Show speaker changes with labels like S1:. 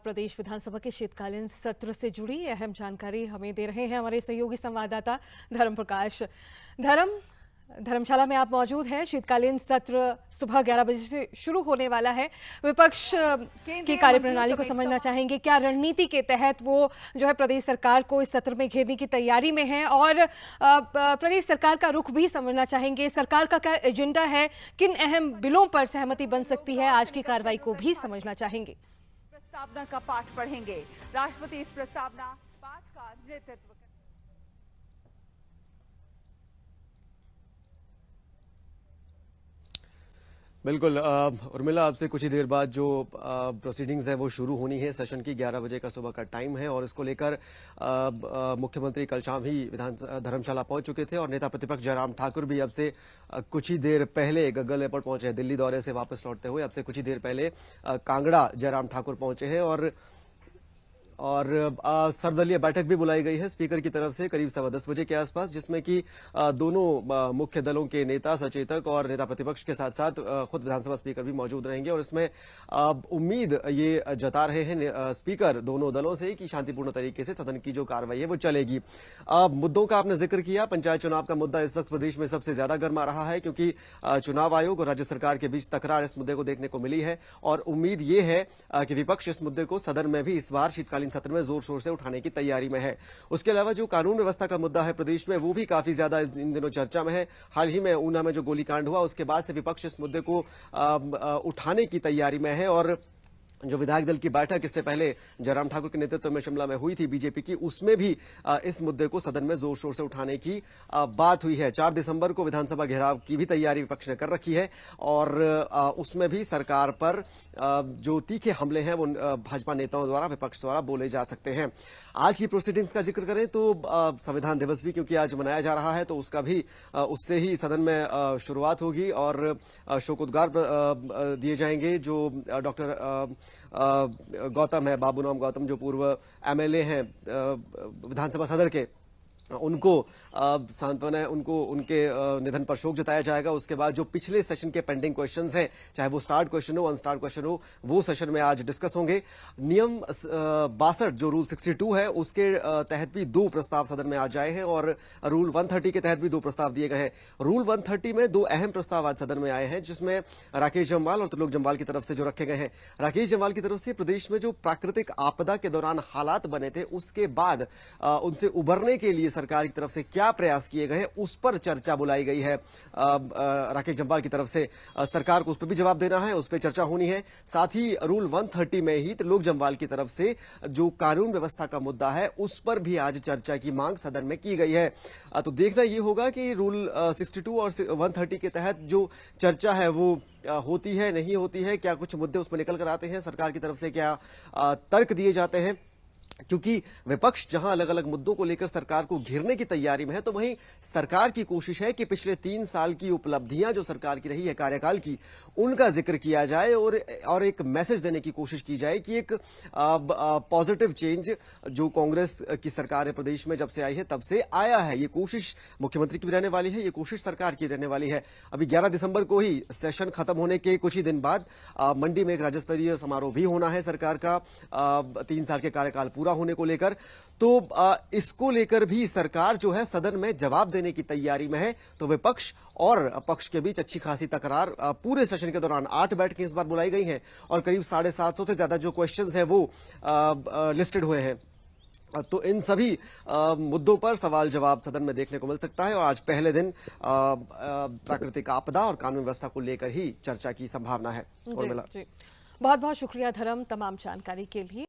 S1: प्रदेश विधानसभा के शीतकालीन सत्र से जुड़ी अहम जानकारी हमें दे रहे हैं हमारे सहयोगी संवाददाता धर्म प्रकाश। धर्मशाला में आप मौजूद हैं। शीतकालीन सत्र सुबह 11 बजे से शुरू होने वाला है। विपक्ष की कार्यप्रणाली को समझना चाहेंगे, क्या रणनीति के तहत वो जो है प्रदेश सरकार को इस सत्र में घेरने की तैयारी में है, और प्रदेश सरकार का रुख भी समझना चाहेंगे। सरकार का क्या एजेंडा है, किन अहम बिलों पर सहमति बन सकती है, आज की कार्रवाई को भी समझना चाहेंगे।
S2: प्रस्तावना का पाठ पढ़ेंगे। राष्ट्रपति इस प्रस्तावना पाठ का नेतृत्व।
S3: बिल्कुल उर्मिला, आपसे कुछ ही देर बाद जो प्रोसीडिंग्स है वो शुरू होनी है। सेशन की 11 बजे का सुबह का टाइम है और इसको लेकर मुख्यमंत्री कल शाम ही धर्मशाला पहुंच चुके थे और नेता प्रतिपक्ष जयराम ठाकुर भी अब से कुछ ही देर पहले गग्गल एयरपोर्ट पहुंचे हैं। दिल्ली दौरे से वापस लौटते हुए अब से कुछ ही देर पहले कांगड़ा जयराम ठाकुर पहुंचे हैं और सर्वदलीय बैठक भी बुलाई गई है स्पीकर की तरफ से करीब 10:15 बजे के आसपास, जिसमें कि दोनों मुख्य दलों के नेता सचेतक और नेता प्रतिपक्ष के साथ साथ खुद विधानसभा स्पीकर भी मौजूद रहेंगे। और इसमें उम्मीद ये जता रहे हैं स्पीकर दोनों दलों से कि शांतिपूर्ण तरीके से सदन की जो कार्रवाई है वो चलेगी। मुद्दों का आपने जिक्र किया। पंचायत चुनाव का मुद्दा इस वक्त प्रदेश में सबसे ज्यादा गर्मा रहा है, क्योंकि चुनाव आयोग और राज्य सरकार के बीच तकरार इस मुद्दे को देखने को मिली है और उम्मीद ये है कि विपक्ष इस मुद्दे को सदन में भी इस बार शीतकालीन सत्र में जोर शोर से उठाने की तैयारी में है। उसके अलावा जो कानून व्यवस्था का मुद्दा है प्रदेश में, वो भी काफी ज्यादा इन दिनों चर्चा में है। हाल ही में ऊना में जो गोलीकांड हुआ उसके बाद से विपक्ष इस मुद्दे को उठाने की तैयारी में है और जो विधायक दल की बैठक इससे पहले जयराम ठाकुर के नेतृत्व में शिमला में हुई थी बीजेपी की, उसमें भी इस मुद्दे को सदन में जोर शोर से उठाने की बात हुई है। 4 दिसंबर को विधानसभा घेराव की भी तैयारी विपक्ष ने कर रखी है और उसमें भी सरकार पर जो तीखे हमले हैं वो भाजपा नेताओं द्वारा, विपक्ष द्वारा बोले जा सकते हैं। आज की प्रोसीडिंग्स का जिक्र करें तो संविधान दिवस भी क्योंकि आज मनाया जा रहा है, तो उसका भी उससे ही सदन में शुरुआत होगी और शोकोद्गार दिए जाएंगे। जो डॉक्टर गौतम है, बाबूराम गौतम, जो पूर्व एमएलए हैं विधानसभा सदर के, उनको सांत्वना, उनको उनके निधन पर शोक जताया जाएगा। उसके बाद जो पिछले सेशन के पेंडिंग क्वेश्चंस हैं, चाहे वो स्टार्ट क्वेश्चन हो अनस्टार्ट क्वेश्चन हो, वो सेशन में आज डिस्कस होंगे। नियम 62 जो रूल 62 है उसके तहत भी 2 प्रस्ताव सदन में आज आए हैं और रूल 130 के तहत भी 2 प्रस्ताव दिए गए हैं। रूल 130 में 2 अहम प्रस्ताव आज सदन में आए हैं, जिसमें राकेश जम्वाल और त्रिलोक जम्वाल की तरफ से जो रखे गए हैं। राकेश जम्वाल की तरफ से प्रदेश में जो प्राकृतिक आपदा के दौरान हालात बने थे उसके बाद उनसे उबरने के लिए सरकार की तरफ से क्या प्रयास किए गए हैं उस पर चर्चा बुलाई गई है। राकेश जम्वाल की तरफ से सरकार को उस पर भी जवाब देना है, उस पर चर्चा होनी है। साथ ही रूल 130 में ही त्रिलोक जम्वाल की तरफ से जो कानून व्यवस्था का मुद्दा है उस पर भी आज चर्चा की मांग सदन में की गई है। तो देखना यह होगा कि रूल 62 और 130 के तहत जो चर्चा है वो होती है, नहीं होती है, क्या कुछ मुद्दे उसमें निकल कर आते हैं, सरकार की तरफ से क्या तर्क दिए जाते हैं। क्योंकि विपक्ष जहां अलग अलग मुद्दों को लेकर सरकार को घेरने की तैयारी में है, तो वहीं सरकार की कोशिश है कि पिछले 3 साल की उपलब्धियां जो सरकार की रही है कार्यकाल की, उनका जिक्र किया जाए और एक मैसेज देने की कोशिश की जाए कि एक पॉजिटिव चेंज जो कांग्रेस की सरकार है प्रदेश में जब से आई है तब से आया है। ये कोशिश मुख्यमंत्री की भी रहने वाली है, ये कोशिश सरकार की रहने वाली है। अभी 11 दिसंबर को ही सेशन खत्म होने के कुछ ही दिन बाद मंडी में एक राज्य स्तरीय समारोह भी होना है सरकार का 3 साल के कार्यकाल पूरा होने को लेकर। तो इसको लेकर भी सरकार जो है सदन में जवाब देने की तैयारी में है। तो विपक्ष और पक्ष के बीच अच्छी खासी तकरार पूरे सेशन के दौरान 8 बैठकें इस बार बुलाई गई हैं और करीब 750 से ज्यादा जो क्वेश्चंस हैं वो लिस्टेड हुए हैं। तो इन सभी मुद्दों पर सवाल जवाब सदन में देखने को मिल सकता है और आज पहले दिन प्राकृतिक आपदा और कानून व्यवस्था को लेकर ही चर्चा की संभावना है।
S1: बहुत बहुत शुक्रिया धर्म तमाम जानकारी के लिए।